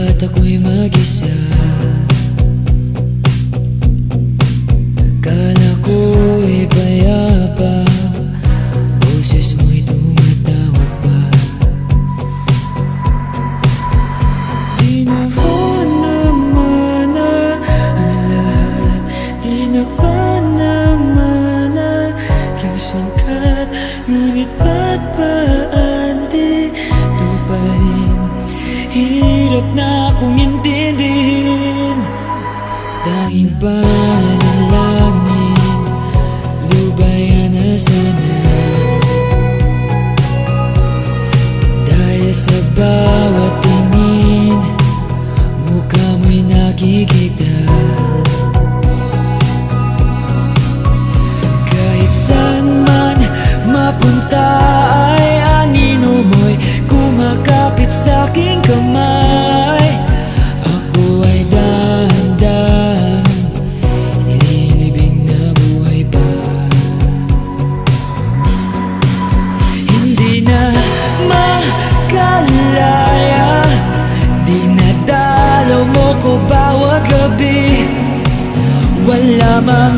at ako'y mag-isa. Kala ko'y payapa, boses mo'y tumatawag pa. Di na ho naman na ang lahat, di na pa naman na kiusangkat. Ngunit ba't baan dito pa rin? Hirap na akong intindihin. Tanging panalangin, lubayan na sana. Dahil sa bawat tingin, mukha mo'y nakikita. Kahit saan man mapunta ay anino mo'y kumakapit sa aking kamay. Ako ay dahan-dahan nililibing na buhay pa. Hindi na makalaya, dinadalaw mo ko bawat gabi. Wala mang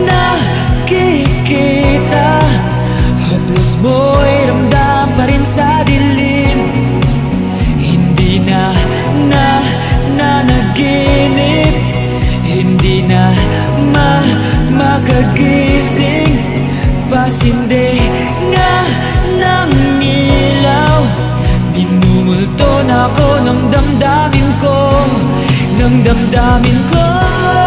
nakikita, haplos mo'y ramdam pa rin sa dilim. Hindi na nanaginip, hindi na makagising. Pasindi nga ng ilaw, minumulto na ako ng damdamin ko, ng damdamin ko.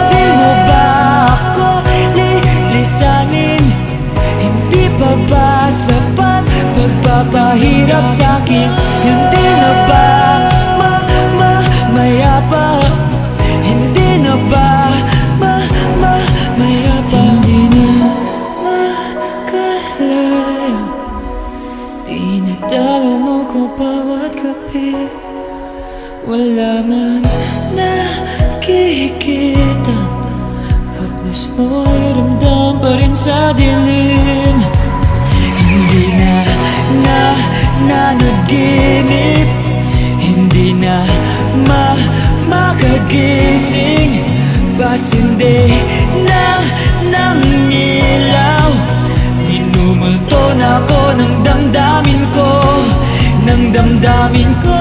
Di mo ba ako lilisanin? Hindi pa ba sapat pagpapahirap sa'kin? Hindi na ba mayapa? Hindi na ba mayapa? Hindi na makalaya, dinadalaw mo ko bawat gabi. Wala man nakikita, haplos mo'y ramdam pa rin sa dilim. Hindi na nanaginip, hindi na makagising. Pasindi ng ilaw, minumulto na ako ng damdamin ko, ng damdamin ko.